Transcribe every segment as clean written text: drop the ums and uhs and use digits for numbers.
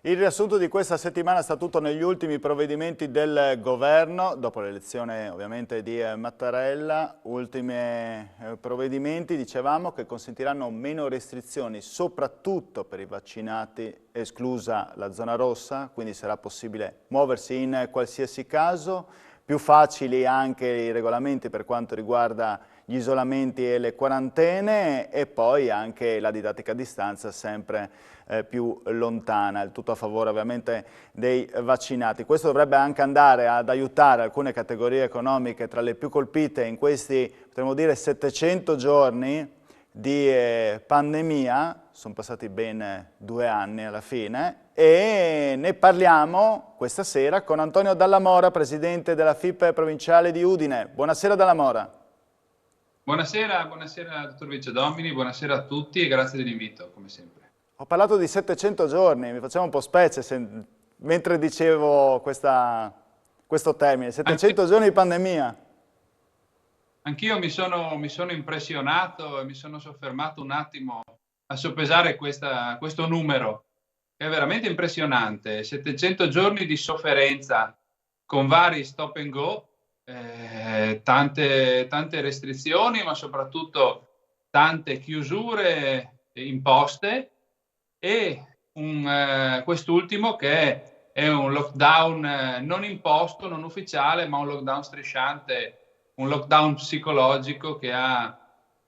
Il riassunto di questa settimana sta tutto negli ultimi provvedimenti del governo, dopo l'elezione ovviamente di Mattarella, ultimi provvedimenti, dicevamo, che consentiranno meno restrizioni, soprattutto per i vaccinati, esclusa la zona rossa, quindi sarà possibile muoversi in qualsiasi caso, più facili anche i regolamenti per quanto riguarda gli isolamenti e le quarantene e poi anche la didattica a distanza sempre più lontana, il tutto a favore ovviamente dei vaccinati. Questo dovrebbe anche andare ad aiutare alcune categorie economiche tra le più colpite in questi, potremmo dire, 700 giorni di pandemia, sono passati ben 2 anni alla fine, e ne parliamo questa sera con Antonio Dalla Mora, presidente della FIP provinciale di Udine. Buonasera Dalla Mora. Buonasera, buonasera dottor Vice Domini, buonasera a tutti e grazie dell'invito, come sempre. Ho parlato di 700 giorni, mi faceva un po' specie mentre dicevo questo termine, 700 giorni di pandemia. Anch'io mi sono impressionato e mi sono soffermato un attimo a soppesare questo numero, che è veramente impressionante. 700 giorni di sofferenza con vari stop and go, tante restrizioni, ma soprattutto tante chiusure imposte e quest'ultimo che è un lockdown non imposto, non ufficiale, ma un lockdown strisciante, un lockdown psicologico che ha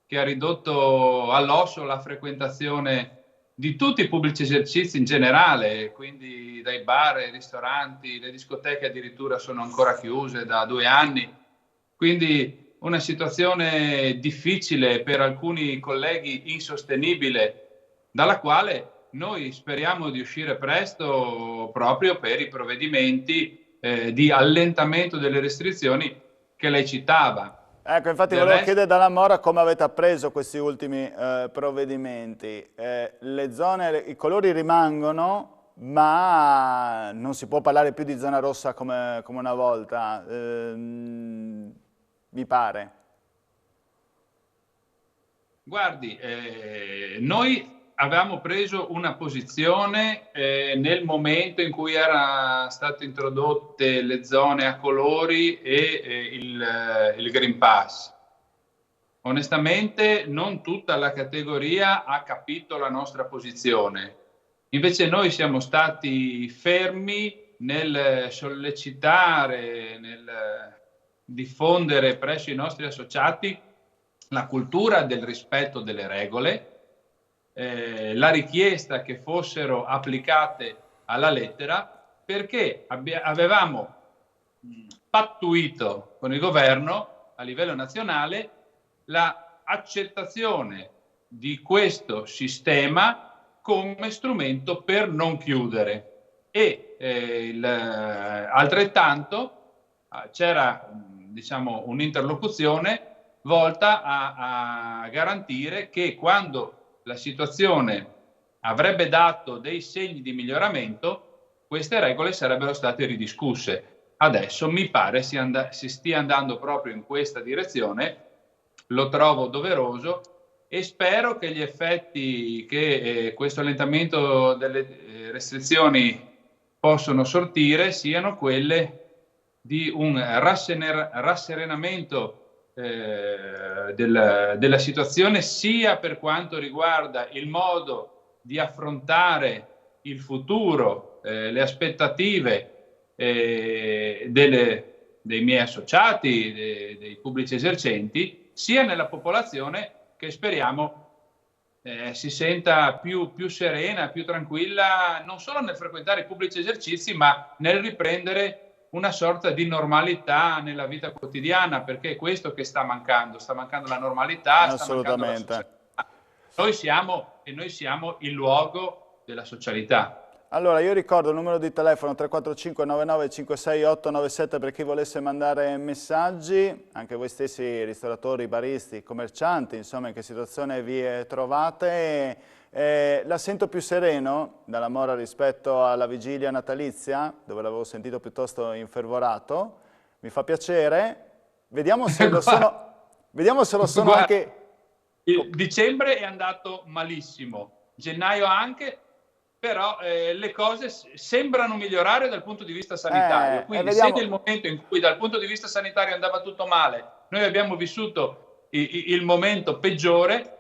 ridotto all'osso la frequentazione di tutti i pubblici esercizi in generale, quindi dai bar ai ristoranti, le discoteche addirittura sono ancora chiuse da 2 anni, quindi una situazione difficile per alcuni colleghi, insostenibile, dalla quale noi speriamo di uscire presto proprio per i provvedimenti di allentamento delle restrizioni che lei citava. Ecco, infatti Del volevo resto, chiedere Dalla Mora come avete appreso questi ultimi provvedimenti. Le zone, i colori rimangono, ma non si può parlare più di zona rossa come una volta, mi pare. guardi, noi avevamo preso una posizione nel momento in cui erano state introdotte le zone a colori e il Green Pass. Onestamente, non tutta la categoria ha capito la nostra posizione. Invece noi siamo stati fermi nel sollecitare, nel diffondere presso i nostri associati la cultura del rispetto delle regole, la richiesta che fossero applicate alla lettera, perché avevamo pattuito con il governo a livello nazionale l'accettazione di questo sistema come strumento per non chiudere e altrettanto c'era diciamo un'interlocuzione volta a garantire che quando la situazione avrebbe dato dei segni di miglioramento, queste regole sarebbero state ridiscusse. Adesso mi pare si stia andando proprio in questa direzione, lo trovo doveroso e spero che gli effetti che questo allentamento delle restrizioni possono sortire siano quelle di un rasserenamento della situazione, sia per quanto riguarda il modo di affrontare il futuro, le aspettative dei miei associati, dei pubblici esercenti, sia nella popolazione che speriamo si senta più serena, più tranquilla, non solo nel frequentare i pubblici esercizi, ma nel riprendere una sorta di normalità nella vita quotidiana, perché è questo che sta mancando la normalità, sta mancando la Assolutamente. socialità. Noi siamo il luogo della socialità. Allora, io ricordo il numero di telefono 345 99 56 897 per chi volesse mandare messaggi, anche voi stessi ristoratori, baristi, commercianti, insomma in che situazione vi trovate. La sento più sereno Dalla Mora rispetto alla vigilia natalizia, dove l'avevo sentito piuttosto infervorato, mi fa piacere, vediamo se lo sono, vediamo se lo sono Guarda, anche... il dicembre è andato malissimo, gennaio anche, però le cose sembrano migliorare dal punto di vista sanitario. Quindi se nel momento in cui dal punto di vista sanitario andava tutto male, noi abbiamo vissuto il momento peggiore,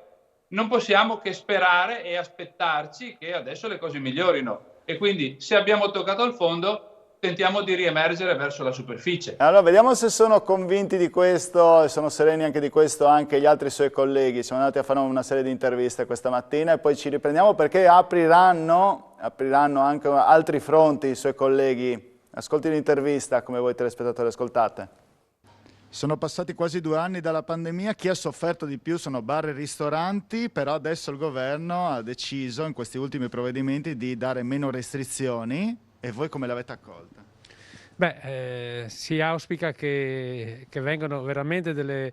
non possiamo che sperare e aspettarci che adesso le cose migliorino. E quindi se abbiamo toccato il fondo, tentiamo di riemergere verso la superficie. Allora, vediamo se sono convinti di questo e sono sereni anche di questo anche gli altri suoi colleghi. Siamo andati a fare una serie di interviste questa mattina e poi ci riprendiamo perché apriranno anche altri fronti i suoi colleghi. Ascolti l'intervista come voi telespettatori ascoltate. Sono passati quasi 2 anni dalla pandemia, chi ha sofferto di più sono bar e ristoranti, però adesso il governo ha deciso in questi ultimi provvedimenti di dare meno restrizioni. E voi come l'avete accolta? Beh, si auspica che vengano veramente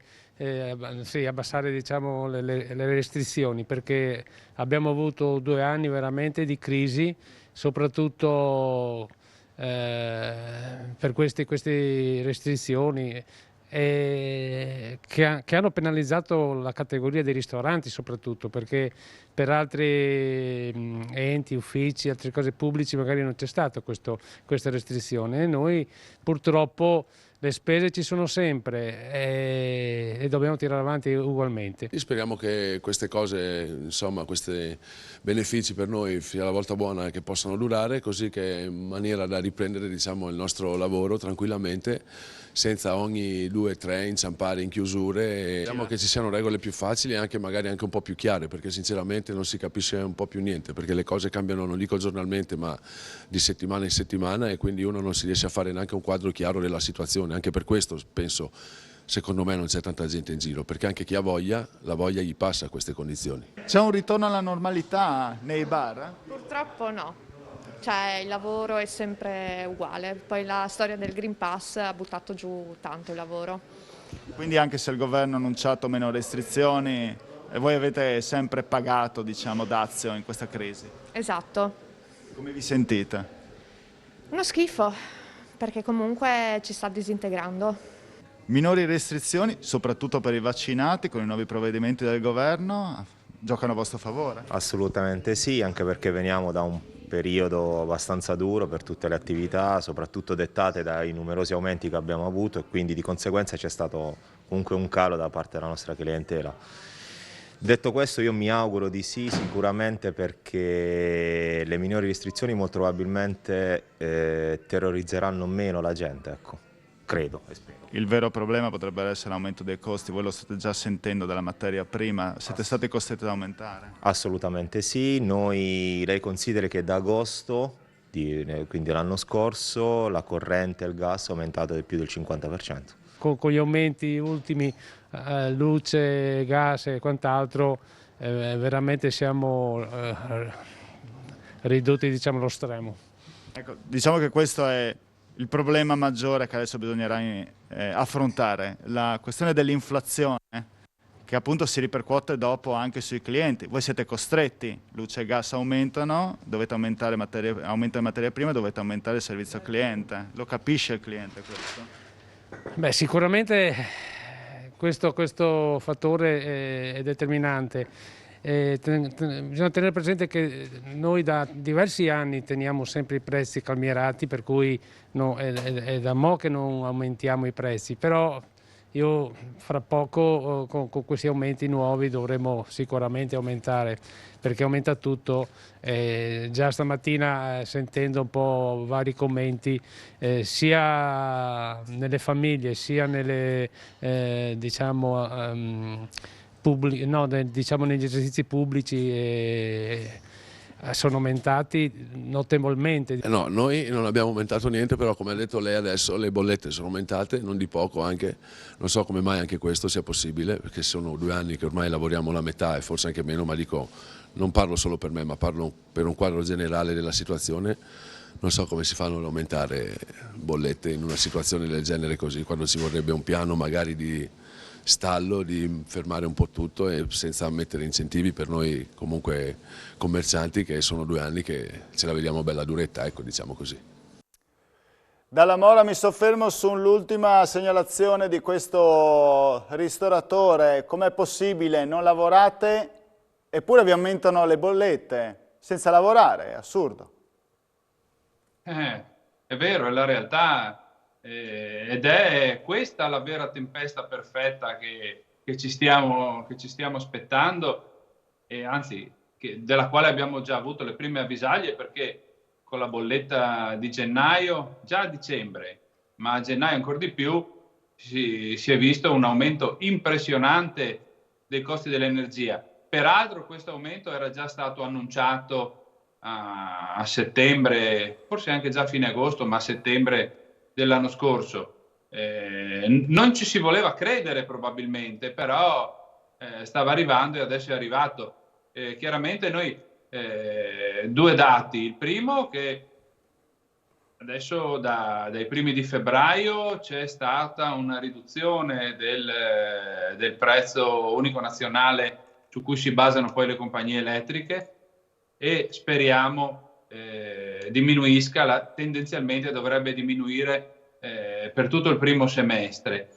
abbassare diciamo, le restrizioni, perché abbiamo avuto 2 anni veramente di crisi, soprattutto per queste restrizioni che hanno penalizzato la categoria dei ristoranti soprattutto, perché per altri enti, uffici, altre cose pubbliche magari non c'è stata questa restrizione e noi purtroppo le spese ci sono sempre e dobbiamo tirare avanti ugualmente. Speriamo che queste cose, insomma, questi benefici per noi fino alla volta buona che possano durare, così che in maniera da riprendere diciamo, il nostro lavoro tranquillamente, senza ogni 2-3 inciampare in chiusure. Speriamo che ci siano regole più facili e magari anche un po' più chiare, perché sinceramente non si capisce un po' più niente, perché le cose cambiano, non dico giornalmente, ma di settimana in settimana e quindi uno non si riesce a fare neanche un quadro chiaro della situazione. Anche per questo penso, secondo me non c'è tanta gente in giro, perché anche chi ha voglia, la voglia gli passa a queste condizioni. C'è un ritorno alla normalità nei bar? Purtroppo no. Cioè il lavoro è sempre uguale, poi la storia del Green Pass ha buttato giù tanto il lavoro. Quindi anche se il governo ha annunciato meno restrizioni, voi avete sempre pagato, diciamo, dazio in questa crisi? Esatto. Come vi sentite? Uno schifo, perché comunque ci sta disintegrando. Minori restrizioni, soprattutto per i vaccinati, con i nuovi provvedimenti del governo, giocano a vostro favore? Assolutamente sì, anche perché veniamo da un periodo abbastanza duro per tutte le attività, soprattutto dettate dai numerosi aumenti che abbiamo avuto e quindi di conseguenza c'è stato comunque un calo da parte della nostra clientela. Detto questo io mi auguro di sì sicuramente, perché le minori restrizioni molto probabilmente terrorizzeranno meno la gente, ecco, credo e spero. Il vero problema potrebbe essere l'aumento dei costi, voi lo state già sentendo dalla materia prima, siete stati costretti ad aumentare? Assolutamente sì, lei consideri che da agosto, quindi l'anno scorso, la corrente e il gas è aumentato di più del 50%. Con gli aumenti ultimi, luce, gas e quant'altro, veramente siamo ridotti diciamo, allo stremo. Ecco, diciamo che questo è il problema maggiore che adesso bisognerà affrontare, la questione dell'inflazione, che appunto si ripercuote dopo anche sui clienti. Voi siete costretti, luce e gas aumentano, dovete aumentare aumenta materia prima, dovete aumentare il servizio al cliente. Lo capisce il cliente questo? Beh, sicuramente questo fattore è determinante. Bisogna tenere presente che noi da diversi anni teniamo sempre i prezzi calmierati, per cui è da mo' che non aumentiamo i prezzi, però io fra poco con questi aumenti nuovi dovremo sicuramente aumentare, perché aumenta tutto. Già stamattina sentendo un po' vari commenti sia nelle famiglie sia nelle diciamo negli esercizi pubblici sono aumentati notevolmente. No, noi non abbiamo aumentato niente, però come ha detto lei adesso le bollette sono aumentate, non di poco anche, non so come mai anche questo sia possibile, perché sono 2 anni che ormai lavoriamo la metà e forse anche meno, ma dico, non parlo solo per me, ma parlo per un quadro generale della situazione. Non so come si fanno ad aumentare bollette in una situazione del genere così, quando ci vorrebbe un piano magari di stallo, di fermare un po' tutto e senza mettere incentivi per noi comunque commercianti, che sono 2 anni che ce la vediamo bella duretta, ecco, diciamo così. Dalla Mora mi soffermo sull'ultima segnalazione di questo ristoratore. Com'è possibile? Non lavorate eppure vi aumentano le bollette. senza lavorare, è assurdo. È vero, è la realtà, ed è questa la vera tempesta perfetta che ci stiamo aspettando, e anzi della quale abbiamo già avuto le prime avvisaglie, perché con la bolletta di gennaio, già a dicembre, ma a gennaio ancora di più, si è visto un aumento impressionante dei costi dell'energia. Peraltro questo aumento era già stato annunciato a settembre, forse anche già a fine agosto, ma a settembre dell'anno scorso. Non ci si voleva credere probabilmente, però stava arrivando e adesso è arrivato. Chiaramente noi due dati. Il primo, che adesso dai primi di febbraio c'è stata una riduzione del prezzo unico nazionale su cui si basano poi le compagnie elettriche, e speriamo diminuisca, tendenzialmente dovrebbe diminuire per tutto il primo semestre,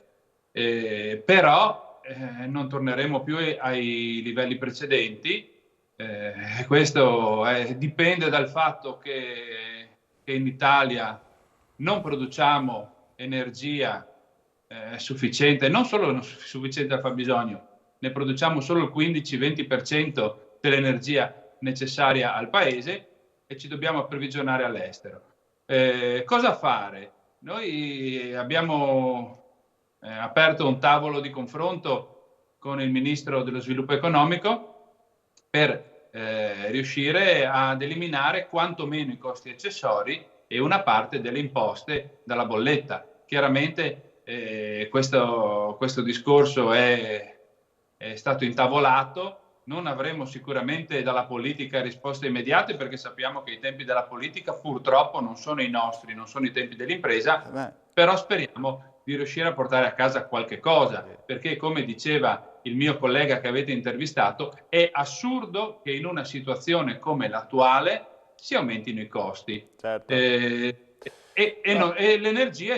però non torneremo più ai livelli precedenti. Questo dipende dal fatto che in Italia non produciamo energia sufficiente, non solo sufficiente al fabbisogno, ne produciamo solo il 15-20% dell'energia necessaria al paese e ci dobbiamo approvvigionare all'estero. Cosa fare? Noi abbiamo aperto un tavolo di confronto con il Ministro dello Sviluppo Economico per riuscire ad eliminare quantomeno i costi accessori e una parte delle imposte dalla bolletta. Chiaramente questo discorso è stato intavolato. Non avremo sicuramente dalla politica risposte immediate, perché sappiamo che i tempi della politica purtroppo non sono i nostri, non sono i tempi dell'impresa, però speriamo di riuscire a portare a casa qualche cosa, perché come diceva il mio collega che avete intervistato, è assurdo che in una situazione come l'attuale si aumentino i costi. Certo. E l'energia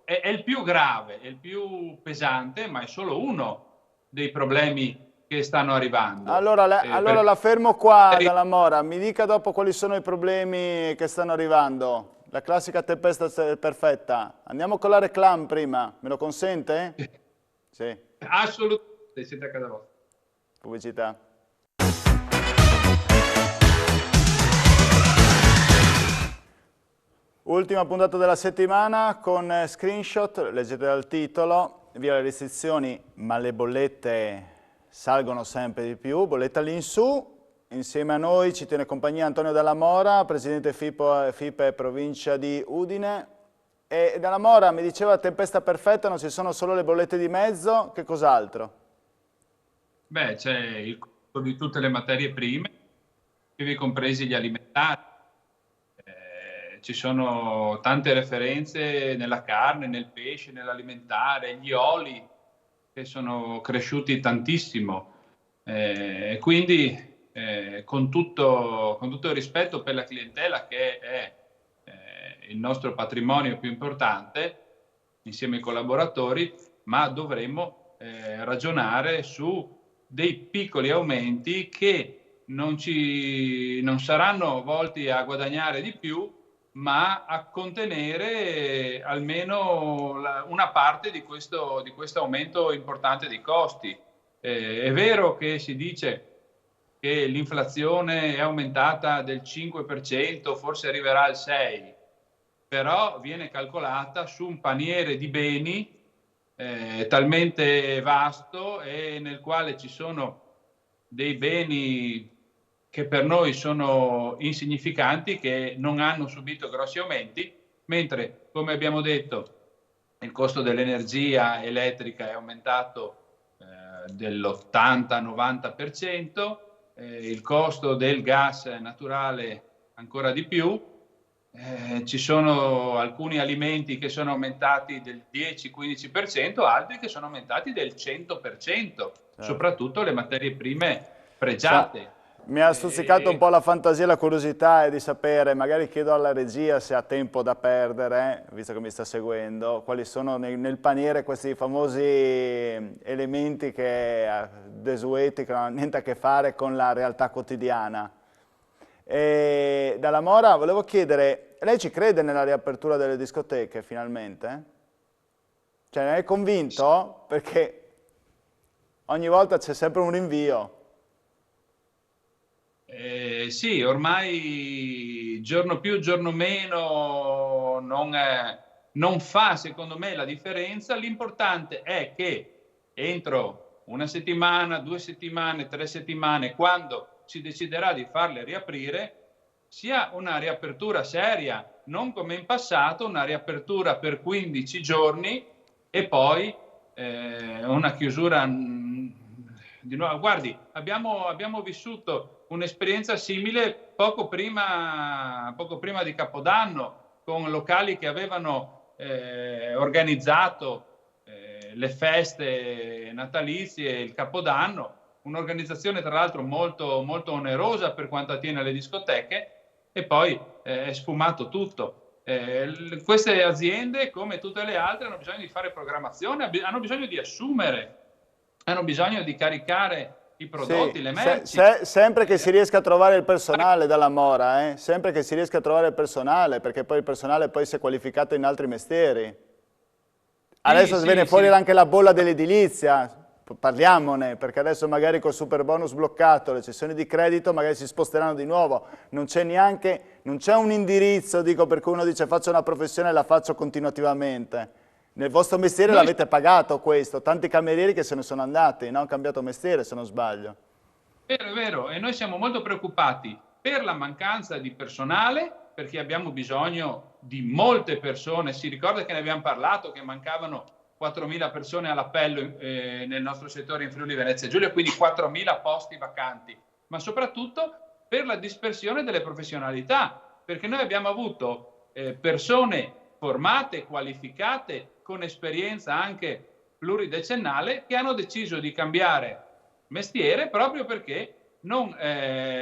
è il più grave, è il più pesante, ma è solo uno dei problemi che stanno arrivando. Allora la fermo qua, Dalla Mora, mi dica dopo quali sono i problemi che stanno arrivando. La classica tempesta perfetta. Andiamo con la reclame prima, me lo consente? Sì. Assolutamente, siete a casa vostra. Pubblicità. Ultima puntata della settimana con screenshot, leggete dal titolo, via le restrizioni ma le bollette salgono sempre di più, bolletta all'insù. Insieme a noi ci tiene compagnia Antonio Dalla Mora, presidente FIPE provincia di Udine. E Dalla Mora mi diceva tempesta perfetta, non ci sono solo le bollette di mezzo, che cos'altro? Beh, c'è il costo di tutte le materie prime, ivi compresi gli alimentari. Ci sono tante referenze nella carne, nel pesce, nell'alimentare, gli oli che sono cresciuti tantissimo. Quindi con tutto il rispetto per la clientela, che è il nostro patrimonio più importante, insieme ai collaboratori, ma dovremmo ragionare su dei piccoli aumenti che non saranno volti a guadagnare di più, ma a contenere almeno una parte di questo aumento importante di costi. È vero che si dice che l'inflazione è aumentata del 5%, forse arriverà al 6%, però viene calcolata su un paniere di beni talmente vasto, e nel quale ci sono dei beni che per noi sono insignificanti, che non hanno subito grossi aumenti, mentre, come abbiamo detto, il costo dell'energia elettrica è aumentato dell'80-90%, il costo del gas naturale ancora di più, ci sono alcuni alimenti che sono aumentati del 10-15%, altri che sono aumentati del 100%, soprattutto le materie prime pregiate. Mi ha stuzzicato un po' la fantasia e la curiosità di sapere, magari chiedo alla regia se ha tempo da perdere, visto che mi sta seguendo, quali sono nel paniere questi famosi elementi desueti che non hanno niente a che fare con la realtà quotidiana. E Dalla Mora, volevo chiedere, lei ci crede nella riapertura delle discoteche finalmente? Cioè, ne è convinto? Perché ogni volta c'è sempre un rinvio. Sì, ormai giorno più, giorno meno non fa secondo me la differenza. L'importante è che entro una settimana, 2 settimane, 3 settimane, quando si deciderà di farle riaprire, sia una riapertura seria, non come in passato, una riapertura per 15 giorni e poi una chiusura di nuovo. Guardi, abbiamo vissuto un'esperienza simile poco prima di Capodanno, con locali che avevano organizzato le feste natalizie e il Capodanno, un'organizzazione tra l'altro molto, molto onerosa per quanto attiene alle discoteche, e poi è sfumato tutto. Queste aziende, come tutte le altre, hanno bisogno di fare programmazione, hanno bisogno di assumere, hanno bisogno di caricare i prodotti, Sì, le merci. sempre che si riesca a trovare il personale Dalla Mora, sempre che si riesca a trovare il personale, perché poi il personale poi si è qualificato in altri mestieri. Adesso Sì, viene sì, fuori sì. anche la bolla dell'edilizia, parliamone, perché adesso magari col super bonus bloccato, le cessioni di credito magari si sposteranno di nuovo, non c'è un indirizzo, dico, per cui uno dice faccio una professione e la faccio continuativamente. Nel vostro mestiere l'avete pagato questo, tanti camerieri che se ne sono andati, no? Hanno cambiato mestiere se non sbaglio. È vero, e noi siamo molto preoccupati per la mancanza di personale, perché abbiamo bisogno di molte persone. Si ricorda che ne abbiamo parlato, che mancavano 4.000 persone all'appello nel nostro settore in Friuli Venezia Giulia, quindi 4.000 posti vacanti, ma soprattutto per la dispersione delle professionalità, perché noi abbiamo avuto persone formate, qualificate, con esperienza anche pluridecennale, che hanno deciso di cambiare mestiere proprio perché non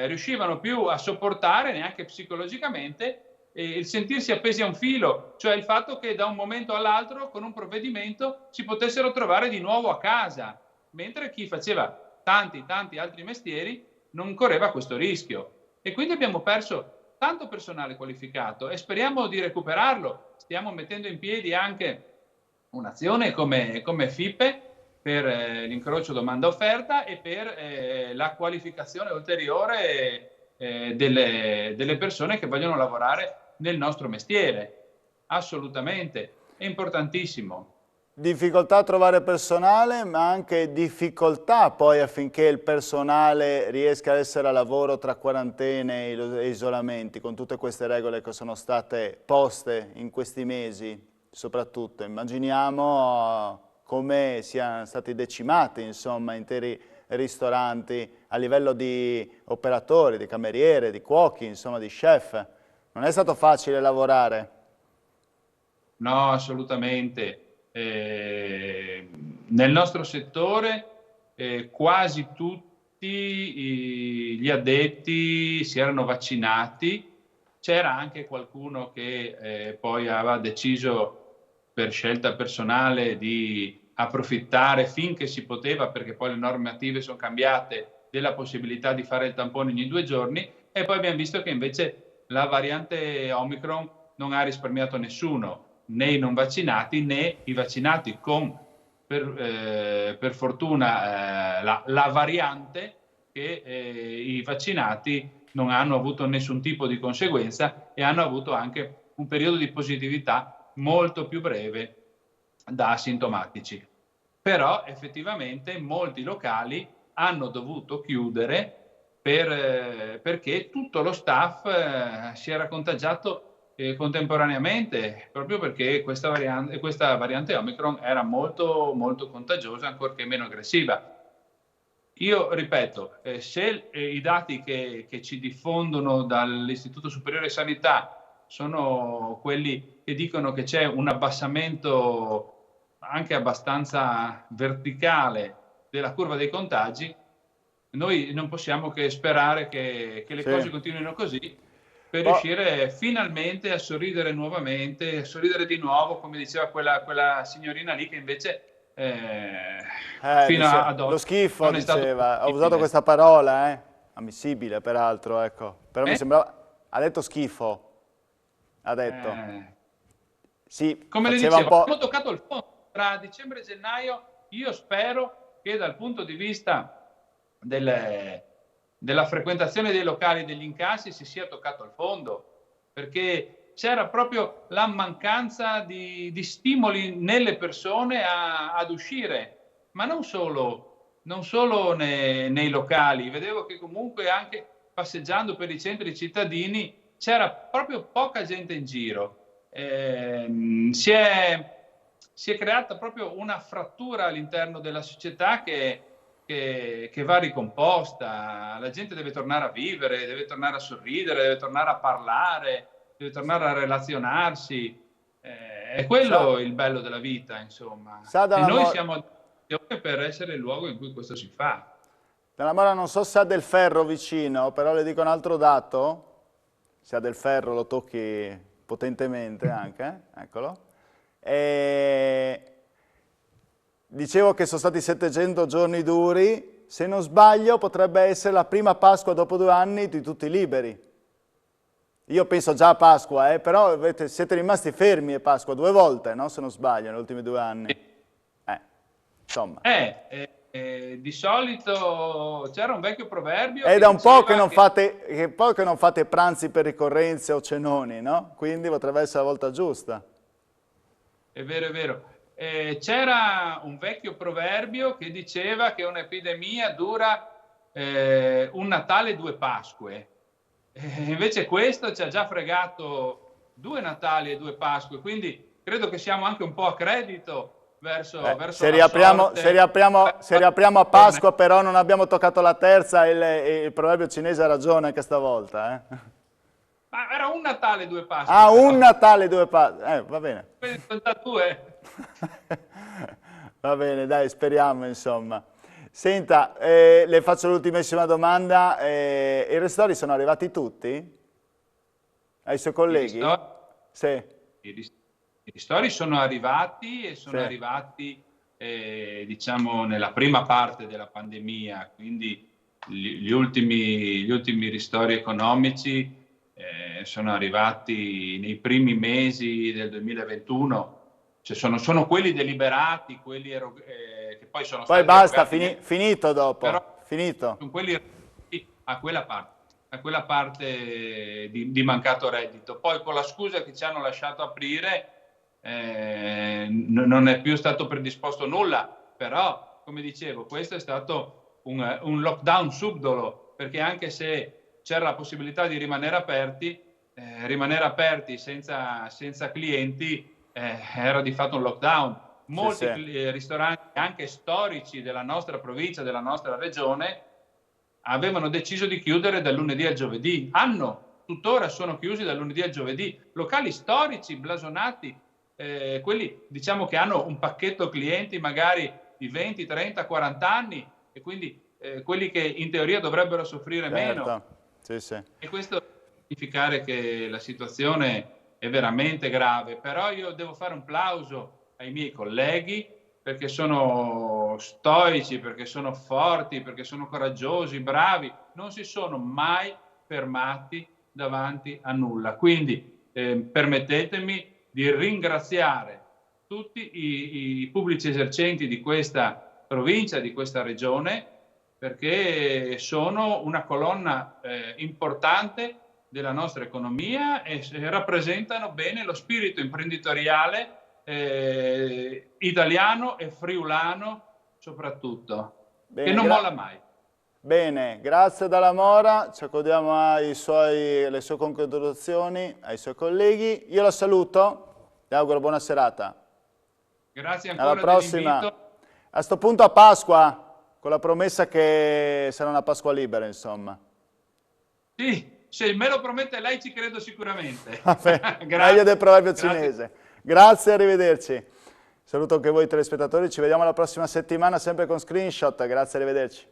riuscivano più a sopportare neanche psicologicamente il sentirsi appesi a un filo, cioè il fatto che da un momento all'altro con un provvedimento si potessero trovare di nuovo a casa, mentre chi faceva tanti altri mestieri non correva questo rischio. E quindi abbiamo perso tanto personale qualificato e speriamo di recuperarlo. Stiamo mettendo in piedi anche un'azione come FIPE per l'incrocio domanda-offerta e per la qualificazione ulteriore delle persone che vogliono lavorare nel nostro mestiere. Assolutamente, è importantissimo. Difficoltà a trovare personale, ma anche difficoltà poi affinché il personale riesca a essere a lavoro tra quarantene e isolamenti, con tutte queste regole che sono state poste in questi mesi, soprattutto. Immaginiamo come siano stati decimati, insomma, interi ristoranti a livello di operatori, di cameriere, di cuochi, insomma, di chef. Non è stato facile lavorare. No, assolutamente. Nel nostro settore quasi tutti gli addetti si erano vaccinati. C'era anche qualcuno che poi aveva deciso per scelta personale di approfittare finché si poteva, perché poi le normative sono cambiate, della possibilità di fare il tampone ogni 2 giorni, e poi abbiamo visto che invece la variante Omicron non ha risparmiato nessuno, né i non vaccinati né i vaccinati, con per fortuna la variante che i vaccinati non hanno avuto nessun tipo di conseguenza e hanno avuto anche un periodo di positività molto più breve da asintomatici. Però effettivamente molti locali hanno dovuto chiudere perché tutto lo staff si era contagiato contemporaneamente, proprio perché questa variante Omicron era molto, molto contagiosa, ancorché meno aggressiva. Io ripeto, se i dati che ci diffondono dall'Istituto Superiore di Sanità sono quelli che dicono che c'è un abbassamento anche abbastanza verticale della curva dei contagi, noi non possiamo che sperare che le cose continuino così per riuscire finalmente a sorridere nuovamente, a sorridere di nuovo, come diceva quella signorina lì che invece fino ad oggi lo schifo non è stato diceva, ho possibile. usato questa parola, ammissibile peraltro, ecco. Però mi sembrava, ha detto schifo, ha detto. Sì, come le faceva dicevo, un po'... abbiamo toccato il fondo. Tra dicembre e gennaio io spero che dal punto di vista della frequentazione dei locali, degli incassi, si sia toccato il fondo, perché c'era proprio la mancanza di stimoli nelle persone ad uscire, ma non solo nei locali. Vedevo che comunque anche passeggiando per i centri cittadini c'era proprio poca gente in giro. Si è creata proprio una frattura all'interno della società che va ricomposta. La gente deve tornare a vivere, deve tornare a sorridere, deve tornare a parlare, deve tornare a relazionarsi. È quello il bello della vita, insomma. E noi siamo a disposizione per essere il luogo in cui questo si fa. Dalla Mora non so se ha del ferro vicino, però le dico un altro dato. Se ha del ferro lo tocchi potentemente anche, eccolo. Dicevo che sono stati 700 giorni duri, se non sbaglio potrebbe essere la prima Pasqua dopo 2 anni di tutti liberi. Io penso già a Pasqua, però siete rimasti fermi a Pasqua 2 volte, no? Se non sbaglio, negli ultimi 2 anni. Insomma. Di solito c'era un vecchio proverbio. È da un po' che non fate pranzi per ricorrenze o cenoni, no? Quindi potrebbe essere la volta giusta. È vero, è vero. C'era un vecchio proverbio che diceva che un'epidemia dura un Natale e 2 Pasque. Invece questo ci ha già fregato 2 Natali e 2 Pasque, quindi credo che siamo anche un po' a credito verso se riapriamo a Pasqua, però non abbiamo toccato la terza, il proverbio cinese ha ragione anche stavolta. Ma era un Natale e 2 Pasque. Ah, però. Un Natale e 2 Pasque, va bene. Quindi sono già 2. Va bene, dai, speriamo, insomma. Senta, le faccio l'ultimissima domanda. I ristori sono arrivati tutti? Ai suoi colleghi? Sì. I ristori sono arrivati e sono arrivati, diciamo, nella prima parte della pandemia, quindi gli ultimi ristori economici sono arrivati nei primi mesi del 2021. Cioè sono quelli deliberati, quelli che poi sono stati... Poi basta, finito dopo, però finito. Sono quelli a quella parte di mancato reddito. Poi con la scusa che ci hanno lasciato aprire non è più stato predisposto nulla, però come dicevo questo è stato un lockdown subdolo, perché anche se c'era la possibilità di rimanere aperti senza clienti era di fatto un lockdown. Molti ristoranti anche storici della nostra provincia, della nostra regione avevano deciso di chiudere dal lunedì al giovedì, tuttora sono chiusi dal lunedì al giovedì, locali storici blasonati, quelli diciamo che hanno un pacchetto clienti magari di 20, 30, 40 anni e quindi quelli che in teoria dovrebbero soffrire meno. E questo vuol significare che la situazione è veramente grave, però io devo fare un plauso ai miei colleghi perché sono stoici, perché sono forti, perché sono coraggiosi, bravi, non si sono mai fermati davanti a nulla. Quindi permettetemi di ringraziare tutti i pubblici esercenti di questa provincia, di questa regione, perché sono una colonna importante della nostra economia e rappresentano bene lo spirito imprenditoriale italiano e friulano soprattutto, che non molla mai. Bene, grazie Dalla Mora, ci accodiamo alle sue conclusioni, ai suoi colleghi. Io la saluto, le auguro buona serata. Grazie ancora. Alla prossima. A sto punto a Pasqua, con la promessa che sarà una Pasqua libera, insomma. Sì, se me lo promette lei ci credo sicuramente. Meglio del proverbio cinese. Grazie, arrivederci. Saluto anche voi telespettatori, ci vediamo la prossima settimana sempre con Screenshot. Grazie, arrivederci.